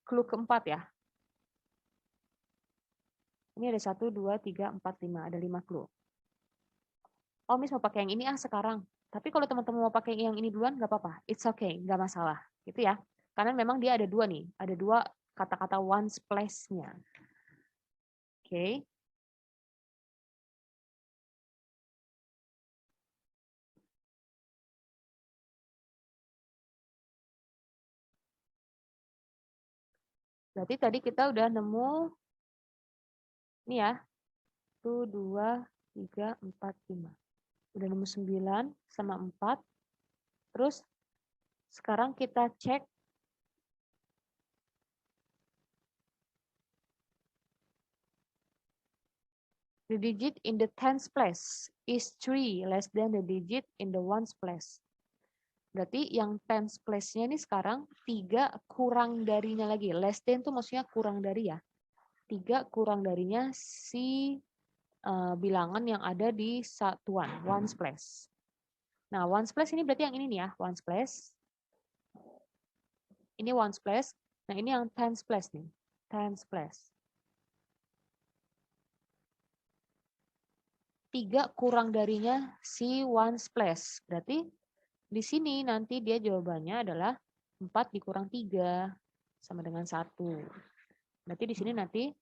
Clue keempat ya. Ini ada 1, 2, 3, 4, 5. Ada 5 clue. Oh, Miss mau pakai yang ini sekarang. Tapi kalau teman-teman mau pakai yang ini duluan, nggak apa-apa. It's okay, nggak masalah. Gitu ya. Karena memang dia ada 2 nih. Ada 2 kata-kata ones place-nya. Oke. Okay. Berarti tadi kita udah nemu ini ya. 1, 2, 3, 4, 5. Udah nemu 9 sama 4. Terus sekarang kita cek the digit in the tens place is 3 less than the digit in the ones place. Berarti yang tens place-nya ini sekarang 3 kurang darinya lagi. Less than itu maksudnya kurang dari ya. 3 kurang darinya si bilangan yang ada di satuan, ones place. Nah, ones place ini berarti yang ini nih ya, ones place. Ini ones place. Nah, ini yang tens place nih. Tens place. 3 kurang darinya si ones place. Berarti di sini nanti dia jawabannya adalah 4 dikurang 3 sama dengan 1. Berarti di sini nanti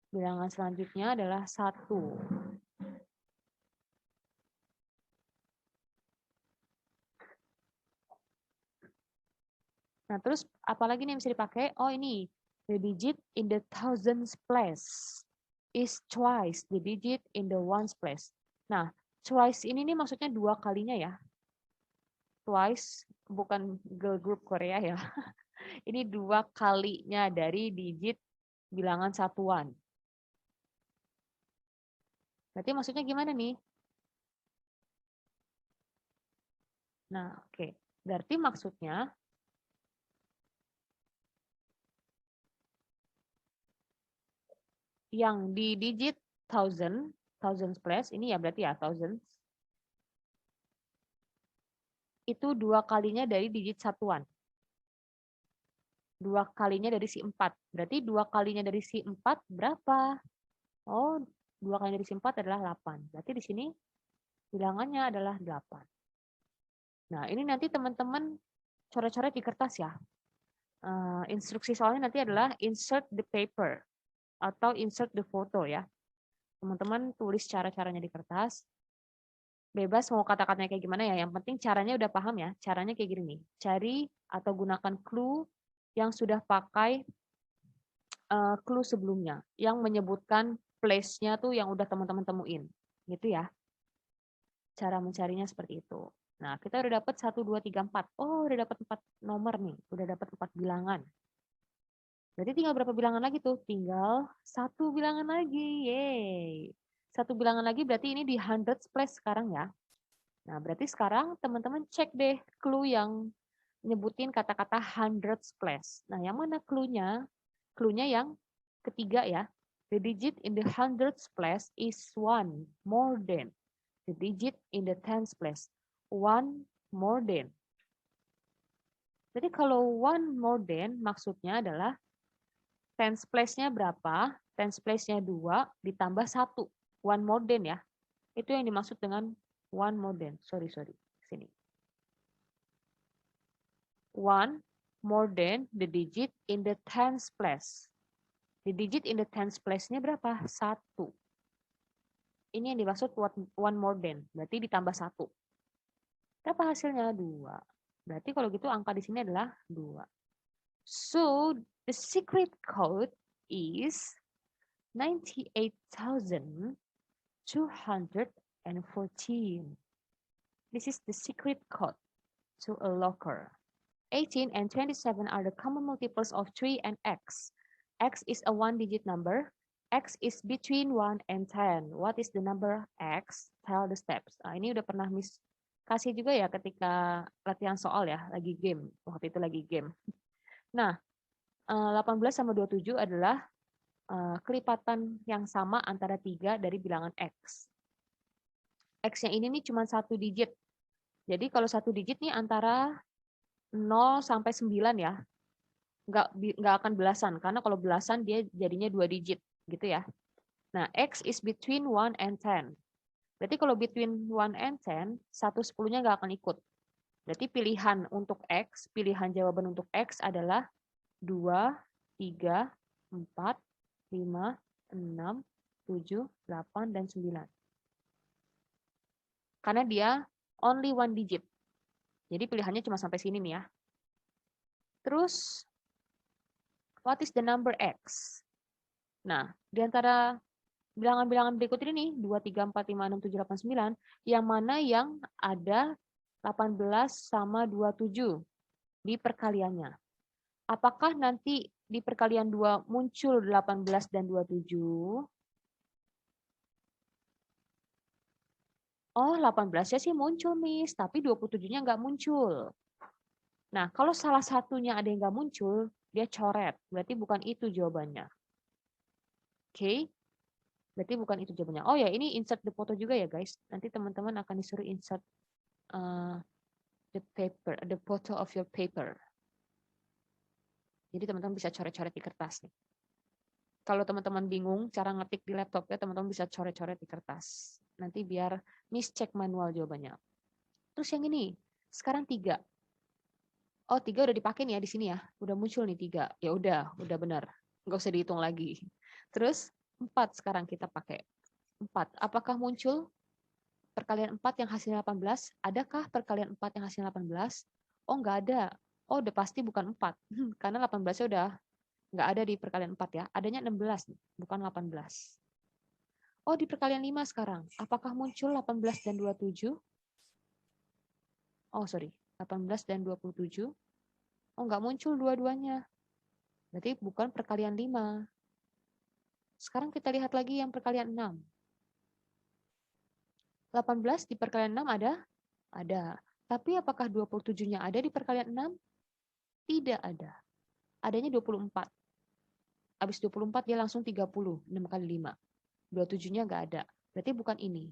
bilangan selanjutnya adalah 1. Nah, terus apalagi nih yang bisa dipakai? Oh, ini. The digit in the thousands place is twice the digit in the ones place. Nah, twice ini nih maksudnya 2 kalinya ya. Twice, bukan girl group Korea ya. Ini 2 kalinya dari digit bilangan satuan. Berarti maksudnya gimana nih? Nah, oke. Berarti maksudnya yang di digit thousands place, ini ya berarti ya thousands, itu 2 kalinya dari digit satuan. 2 kalinya dari si 4. Berarti 2 kalinya dari si 4 berapa? Oh, 2 kali dari si 4 adalah 8. Berarti di sini bilangannya adalah 8. Nah, ini nanti teman-teman coret-coret di kertas ya. Instruksi soalnya nanti adalah insert the paper atau insert the photo ya. Teman-teman tulis cara-caranya di kertas. Bebas mau kata-katanya kayak gimana ya. Yang penting caranya udah paham ya. Caranya kayak gini nih. Cari atau gunakan clue yang sudah pakai clue sebelumnya. Yang menyebutkan place-nya tuh yang udah teman-teman temuin. Gitu ya. Cara mencarinya seperti itu. Nah, kita udah dapat 1, 2, 3, 4. Oh, udah dapat 4 nomor nih. Udah dapat 4 bilangan. Berarti tinggal berapa bilangan lagi tuh? Tinggal 1 bilangan lagi. Yeay. 1 bilangan lagi berarti ini di hundreds place sekarang ya. Nah, berarti sekarang teman-teman cek deh clue yang nyebutin kata-kata hundreds place. Nah, yang mana clue-nya? Clue-nya yang ketiga ya. The digit in the hundreds place is 1 more than the digit in the tens place. 1 more than. Jadi kalau 1 more than maksudnya adalah tens place-nya berapa? Tens place-nya 2 ditambah 1. 1 more than ya. Itu yang dimaksud dengan 1 more than. Sorry. Sini. 1 more than the digit in the tens place. The digit in the tens place-nya berapa? 1. Ini yang dimaksud 1 more than. Berarti ditambah 1. Berapa hasilnya? 2. Berarti kalau gitu angka di sini adalah 2. So, the secret code is 98,214. This is the secret code to a locker. 18 and 27 are the common multiples of 3 and x. X is a one-digit number. X is between 1 and 10. What is the number x? Tell the steps. Nah, ini udah pernah Miss kasih juga ya ketika latihan soal ya, lagi game. Waktu itu lagi game. Nah, 18 sama 27 adalah kelipatan yang sama antara 3 dari bilangan X. X-nya ini nih cuma 1 digit. Jadi kalau 1 digit nih antara 0 sampai 9 ya. Nggak akan belasan, karena kalau belasan dia jadinya 2 digit gitu ya. Nah, X is between 1 and 10. Berarti kalau between 1 and 10, 1 10-nya nggak akan ikut. Berarti pilihan untuk X, pilihan jawaban untuk X adalah 2, 3, 4, 5, 6, 7, 8, dan 9. Karena dia only one digit. Jadi pilihannya cuma sampai sini nih ya. Terus, what is the number X? Nah, di antara bilangan-bilangan berikut ini, 2, 3, 4, 5, 6, 7, 8, 9, yang mana yang ada 18 sama 27 di perkaliannya? Apakah nanti di perkalian 2 muncul 18 dan 27? Oh, 18-nya sih muncul, Miss, tapi 27-nya nggak muncul. Nah, kalau salah satunya ada yang nggak muncul, dia coret. Berarti bukan itu jawabannya. Oke? Berarti bukan itu jawabannya. Oh ya, ini insert the photo juga ya, guys. Nanti teman-teman akan disuruh insert the photo of your paper. Jadi teman-teman bisa coret-coret di kertas nih. Kalau teman-teman bingung cara ngetik di laptop ya, teman-teman bisa coret-coret di kertas. Nanti biar Miss cek manual jawabannya. Terus yang ini, sekarang 3. Oh, 3 udah dipakai nih ya di sini ya. Udah muncul nih 3. Ya udah benar. Nggak usah dihitung lagi. Terus 4 sekarang kita pakai. 4. Apakah muncul perkalian 4 yang hasilnya 18? Adakah perkalian 4 yang hasilnya 18? Oh, nggak ada. Oh, udah pasti bukan 4. Karena 18-nya udah nggak ada di perkalian 4 ya. Adanya 16, bukan 18. Oh, di perkalian 5 sekarang. Apakah muncul 18 dan 27? Oh, sorry. 18 dan 27. Oh, nggak muncul dua-duanya. Berarti bukan perkalian 5. Sekarang kita lihat lagi yang perkalian 6. 18 di perkalian 6 ada? Ada. Tapi apakah 27-nya ada di perkalian 6? Tidak ada. Adanya 24. Habis 24 dia langsung 30, 6 kali 5. 27-nya nggak ada. Berarti bukan ini.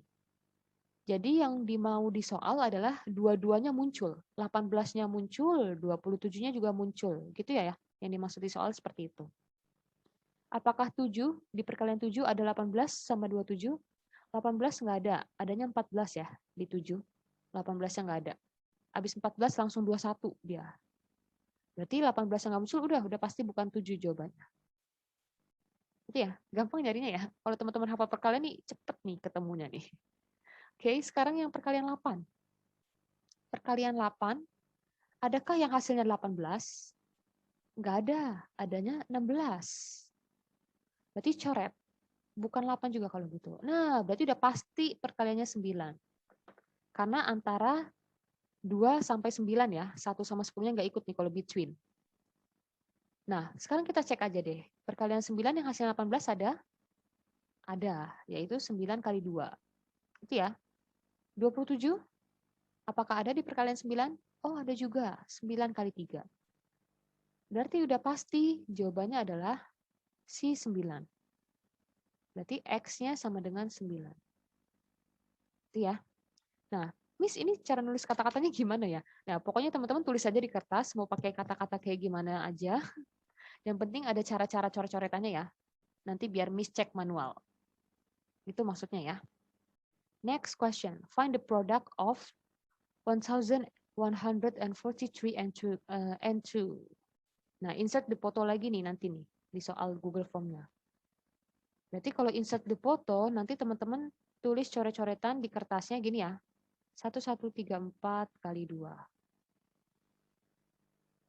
Jadi yang mau di soal adalah dua-duanya muncul. 18-nya muncul, 27-nya juga muncul. Gitu ya. Yang dimaksud di soal seperti itu. Apakah 7 di perkalian 7 ada 18 sama 27? 18 nggak ada. Adanya 14 ya di 7. 18-nya nggak ada. Habis 14 langsung 21 dia. Berarti 18 yang nggak muncul udah pasti bukan 7 jawabannya. Itu ya, gampang nyarinya ya. Kalau teman-teman hafal perkalian nih cepet nih ketemunya nih. Oke, sekarang yang perkalian 8. Perkalian 8, adakah yang hasilnya 18? Nggak ada, adanya 16. Berarti coret. Bukan 8 juga kalau gitu. Nah, berarti udah pasti perkaliannya 9. Karena antara 2 sampai 9 ya, 1 sama 10-nya nggak ikut nih kalau between. Nah, sekarang kita cek aja deh. Perkalian 9 yang hasilnya 18 ada? Ada, yaitu 9 kali 2. Itu ya. 27, apakah ada di perkalian 9? Oh, ada juga, 9 kali 3. Berarti udah pasti jawabannya adalah si 9. Berarti X-nya sama dengan 9. Itu ya. Nah, Miss ini cara nulis kata-katanya gimana ya? Nah, pokoknya teman-teman tulis aja di kertas, mau pakai kata-kata kayak gimana aja. Yang penting ada cara-cara coret-coretannya ya. Nanti biar Miss cek manual. Itu maksudnya ya. Next question. Find the product of 1143 and 2. Nah, insert the foto lagi nih nanti nih di soal Google Form-nya. Berarti kalau insert the foto, nanti teman-teman tulis coret-coretan di kertasnya gini ya. 1134 kali 2.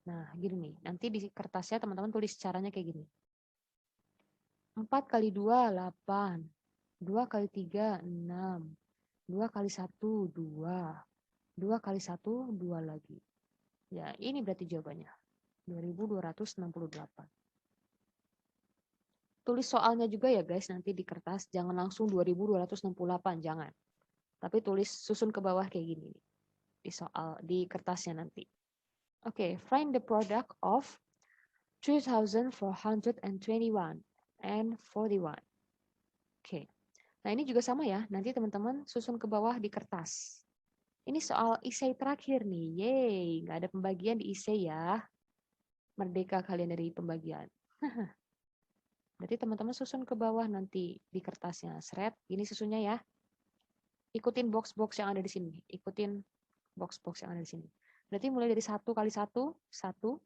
Nah, gini nih. Nanti di kertasnya teman-teman tulis caranya kayak gini. 4 kali 2, 8. 2 kali 3, 6. 2 kali 1, 2. 2 kali 1, 2 lagi. Ya, ini berarti jawabannya. 2268. Tulis soalnya juga ya guys nanti di kertas. Jangan langsung 2268, jangan. Tapi tulis susun ke bawah kayak gini. Di soal, di kertasnya nanti. Oke, find the product of 3421 and 41. Oke. Nah, ini juga sama ya. Nanti teman-teman susun ke bawah di kertas. Ini soal essay terakhir nih. Yeay, nggak ada pembagian di essay ya. Merdeka kalian dari pembagian. Berarti teman-teman susun ke bawah nanti di kertasnya. Seret, ini susunnya ya. Ikutin box-box yang ada di sini. Ikutin box-box yang ada di sini. Berarti mulai dari 1 kali 1, 1.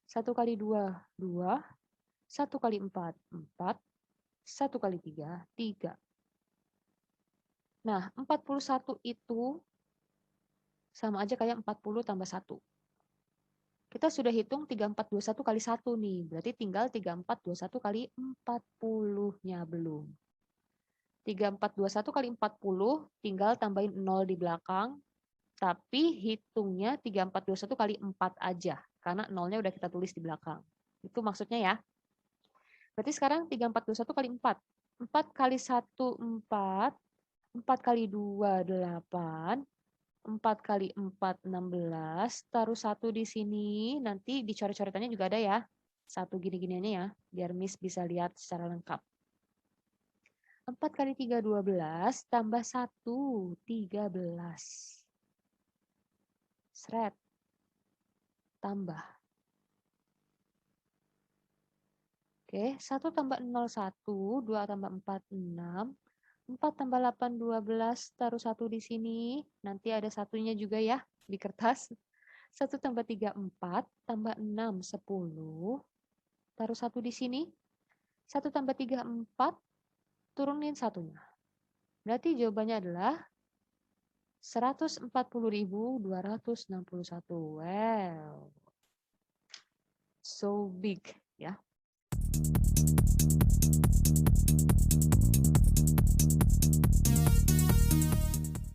1 kali 2, 2. 1 kali 4, 4. 1 kali 3, 3. Nah, 41 itu sama aja kayak 40 tambah 1. Kita sudah hitung 3421 kali 1 nih. Berarti tinggal 3421 kali 40-nya belum. 3421 kali 40 tinggal tambahin 0 di belakang. Tapi hitungnya 3421 kali 4 aja. Karena 0-nya udah kita tulis di belakang. Itu maksudnya ya. Berarti sekarang 3421 kali 4. 4 kali 1, 4. 4 kali 2, 8. 4 kali 4, 16. Taruh 1 di sini. Nanti di coret-coretannya juga ada ya. 1 gini-giniannya ya. Biar Miss bisa lihat secara lengkap. 4 kali 3, 12. Tambah 1, 13. Seret. Tambah. Oke, 1 tambah 0, 1. 2 tambah 4, 6. 4 tambah 8, 12, taruh 1 di sini. Nanti ada satunya juga ya di kertas. 1 tambah 3, 4. Tambah 6, 10. Taruh 1 di sini. 1 tambah 3, 4. Turunin satunya. Berarti jawabannya adalah 140.261. Wow. So big ya.